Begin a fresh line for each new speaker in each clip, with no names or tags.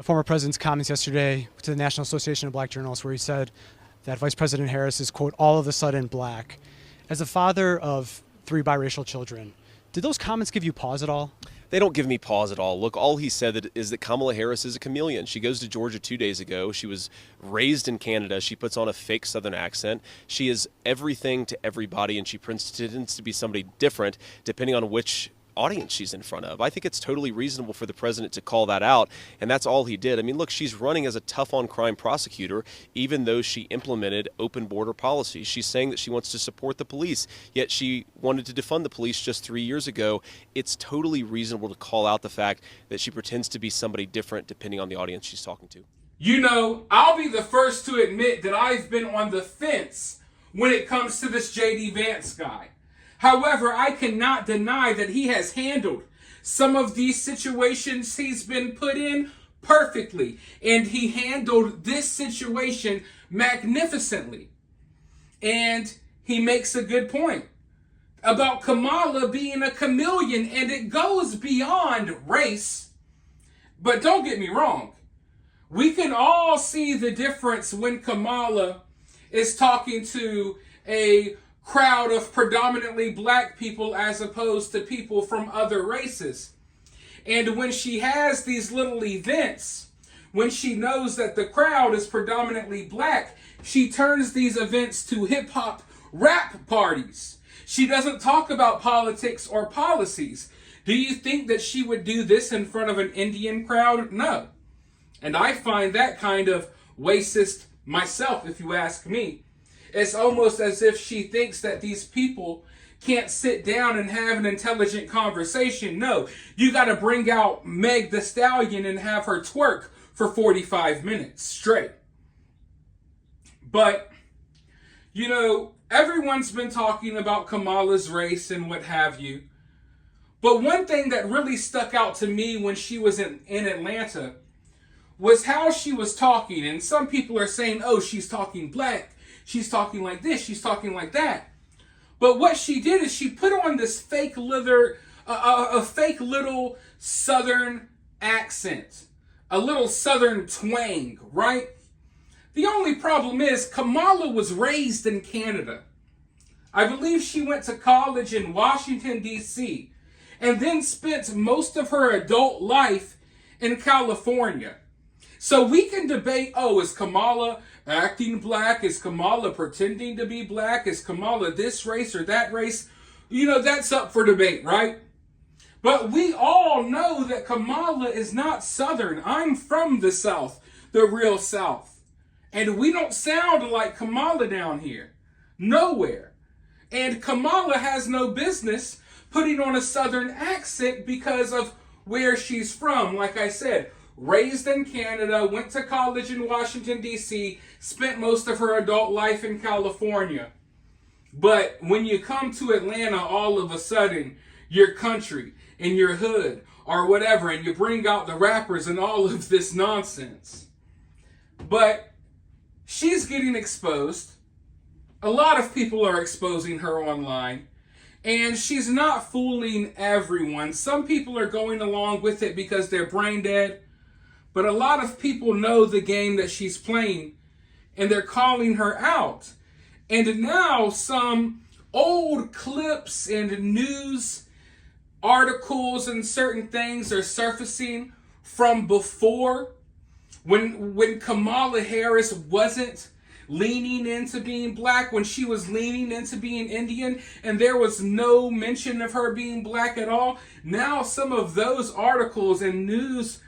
the former president's comments yesterday to the National Association of Black Journalists, where he said that Vice President Harris is, quote, all of a sudden black. As a father of 3 biracial children, did those comments give you pause at all?
They don't give me pause at all. Look, all he said is that Kamala Harris is a chameleon. She goes to Georgia 2 days ago. She was raised in Canada. She puts on a fake Southern accent. She is everything to everybody, and she pretends to be somebody different depending on which audience she's in front of. I think it's totally reasonable for the president to call that out, and that's all he did. I mean, look, she's running as a tough-on-crime prosecutor, even though she implemented open border policies. She's saying that she wants to support the police, yet she wanted to defund the police just 3 years ago. It's totally reasonable to call out the fact that she pretends to be somebody different depending on the audience she's talking to.
You know, I'll be the first to admit that I've been on the fence when it comes to this J.D. Vance guy. However, I cannot deny that he has handled some of these situations he's been put in perfectly. And he handled this situation magnificently. And he makes a good point about Kamala being a chameleon, and it goes beyond race. But don't get me wrong. We can all see the difference when Kamala is talking to a crowd of predominantly black people as opposed to people from other races. And when she has these little events, when she knows that the crowd is predominantly black, she turns these events to hip-hop rap parties. She doesn't talk about politics or policies. Do you think that she would do this in front of an Indian crowd? No. And I find that kind of racist myself, if you ask me. It's almost as if she thinks that these people can't sit down and have an intelligent conversation. No, you got to bring out Meg the Stallion and have her twerk for 45 minutes straight. But, you know, everyone's been talking about Kamala's race and what have you. But one thing that really stuck out to me when she was in Atlanta was how she was talking. And some people are saying, oh, she's talking black. She's talking like this, she's talking like that. But what she did is she put on this fake a fake little Southern accent, a little Southern twang, right? The only problem is Kamala was raised in Canada. I believe she went to college in Washington, D.C., and then spent most of her adult life in California. So we can debate, oh, is Kamala acting black? Is Kamala pretending to be black? Is Kamala this race or that race? You know, that's up for debate, right? But we all know that Kamala is not Southern. I'm from the South, the real South. And we don't sound like Kamala down here. Nowhere. And Kamala has no business putting on a Southern accent because of where she's from. Like I said, raised in Canada, went to college in Washington, D.C., spent most of her adult life in California. But when you come to Atlanta, all of a sudden, your country and your hood or whatever, and you bring out the rappers and all of this nonsense. But she's getting exposed. A lot of people are exposing her online. And she's not fooling everyone. Some people are going along with it because they're brain dead. But a lot of people know the game that she's playing, and they're calling her out. And now some old clips and news articles and certain things are surfacing from before, when Kamala Harris wasn't leaning into being black, when she was leaning into being Indian, and there was no mention of her being black at all. Now some of those articles and news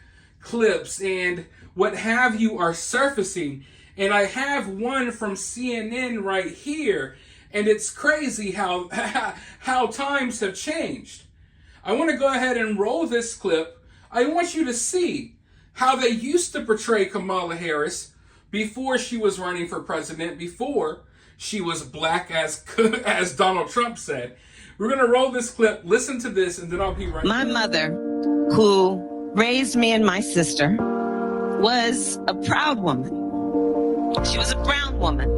clips and what have you are surfacing, and I have one from CNN right here, and it's crazy how times have changed. I want to go ahead and roll this clip. I want you to see how they used to portray Kamala Harris before she was running for president, before she was black as Donald Trump said. We're going to roll this clip, listen to this, and then I'll be right back.
My mother, who raised me and my sister, was a proud woman. She was a brown woman.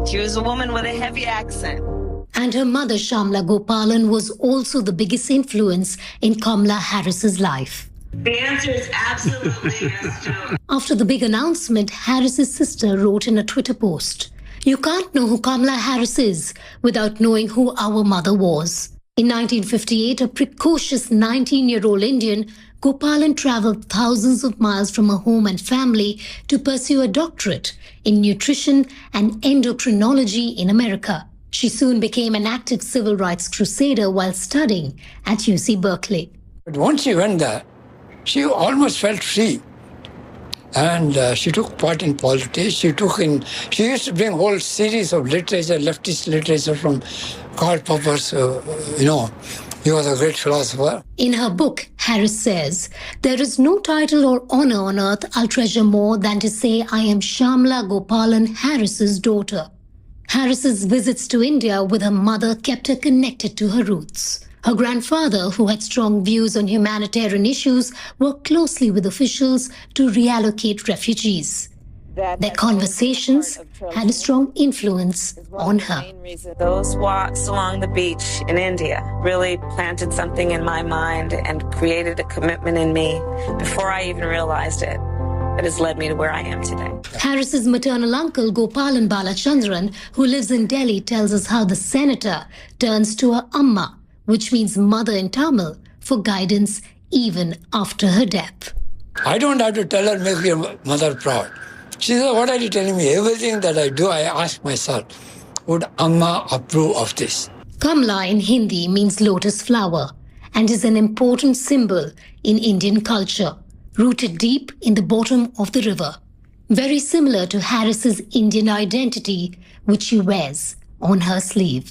She was a woman with a heavy accent.
And her mother, Shamla Gopalan, was also the biggest influence in Kamala Harris's life.
The answer is absolutely yes, Joe.
After the big announcement, Harris's sister wrote in a Twitter post, "You can't know who Kamala Harris is without knowing who our mother was." In 1958, a precocious 19-year-old Indian, Gopalan traveled thousands of miles from her home and family to pursue a doctorate in nutrition and endocrinology in America. She soon became an active civil rights crusader while studying at UC Berkeley.
But once she went there, she almost felt free. And she took part in politics. She used to bring a whole series of literature, leftist literature from Karl Popper's, he was a great philosopher.
In her book, Harris says, "There is no title or honor on earth I'll treasure more than to say I am Shamla Gopalan Harris's daughter." Harris's visits to India with her mother kept her connected to her roots. Her grandfather, who had strong views on humanitarian issues, worked closely with officials to reallocate refugees. Their conversations had a strong influence on her.
Those walks along the beach in India really planted something in my mind and created a commitment in me before I even realized it. That has led me to where I am today.
Harris's maternal uncle, Gopalan Balachandran, who lives in Delhi, tells us how the senator turns to her amma, which means mother in Tamil, for guidance even after her death.
I don't have to tell her, make your mother proud. She said, what are you telling me? Everything that I do, I ask myself, would Amma approve of this?
Kamala in Hindi means lotus flower and is an important symbol in Indian culture, rooted deep in the bottom of the river. Very similar to Harris's Indian identity, which she wears on her sleeve.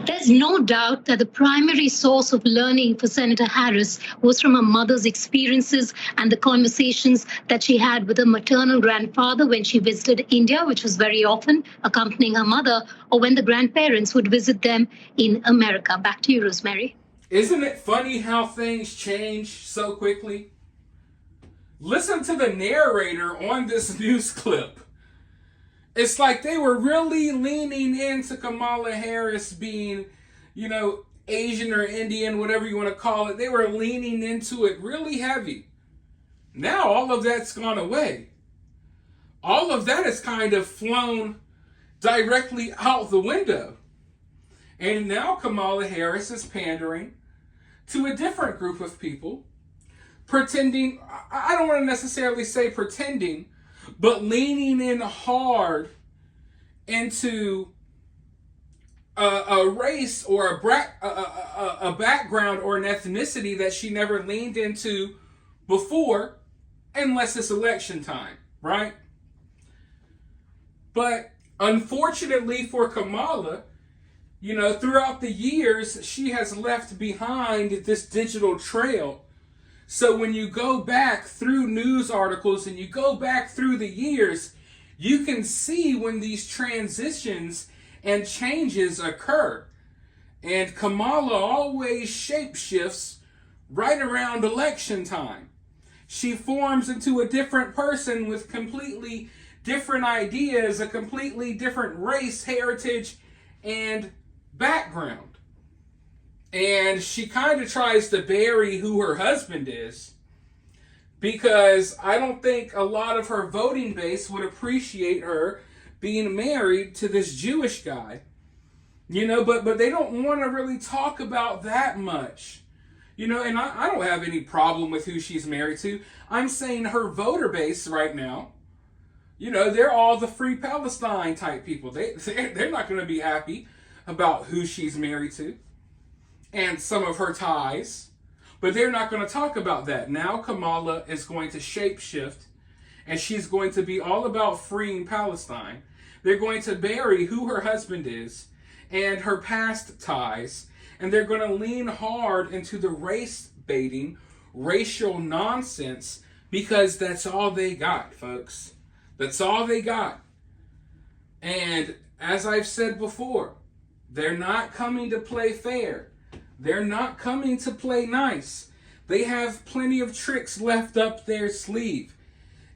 There's no doubt that the primary source of learning for Senator Harris was from her mother's experiences and the conversations that she had with her maternal grandfather when she visited India, which was very often accompanying her mother, or when the grandparents would visit them in America. Back to you, Rosemary.
Isn't it funny how things change so quickly? Listen to the narrator on this news clip. It's like they were really leaning into Kamala Harris being, Asian or Indian, whatever you want to call it. They were leaning into it really heavy. Now all of that's gone away. All of that has kind of flown directly out the window. And now Kamala Harris is pandering to a different group of people, pretending, I don't want to necessarily say pretending, but leaning in hard into a race or a background or an ethnicity that she never leaned into before, unless it's election time, right? But unfortunately for Kamala, throughout the years, she has left behind this digital trail. So when you go back through news articles and you go back through the years, you can see when these transitions and changes occur. And Kamala always shapeshifts right around election time. She forms into a different person with completely different ideas, a completely different race, heritage, and background. And she kind of tries to bury who her husband is, because I don't think a lot of her voting base would appreciate her being married to this Jewish guy. But they don't want to really talk about that much. And I don't have any problem with who she's married to. I'm saying her voter base right now, they're all the Free Palestine type people. They're not going to be happy about who she's married to and some of her ties, but they're not going to talk about that. Now Kamala is going to shapeshift, and she's going to be all about freeing Palestine. They're going to bury who her husband is and her past ties, and they're going to lean hard into the race baiting, racial nonsense, because that's all they got, folks. That's all they got. And as I've said before, they're not coming to play fair. They're not coming to play nice. They have plenty of tricks left up their sleeve.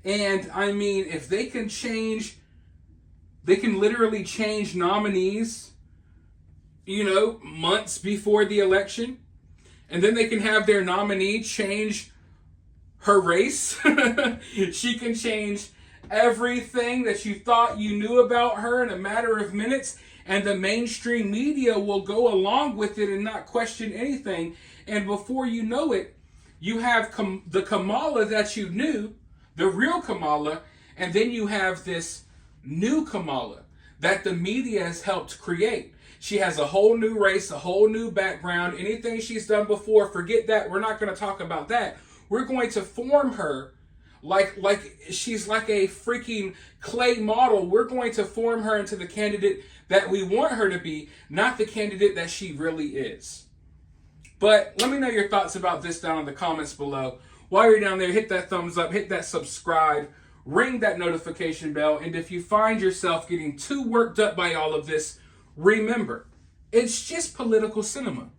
And if they can literally change nominees, months before the election. And then they can have their nominee change her race. She can change everything that you thought you knew about her in a matter of minutes, and the mainstream media will go along with it and not question anything. And before you know it, you have the Kamala that you knew, the real Kamala, and then you have this new Kamala that the media has helped create. She has a whole new race, a whole new background. Anything she's done before, forget that. We're not going to talk about that. We're going to form her like she's like a freaking clay model. We're going to form her into the candidate that we want her to be, not the candidate that she really is. But let me know your thoughts about this down in the comments below. While you're down there, hit that thumbs up, hit that subscribe, ring that notification bell, and if you find yourself getting too worked up by all of this, remember, it's just political cinema.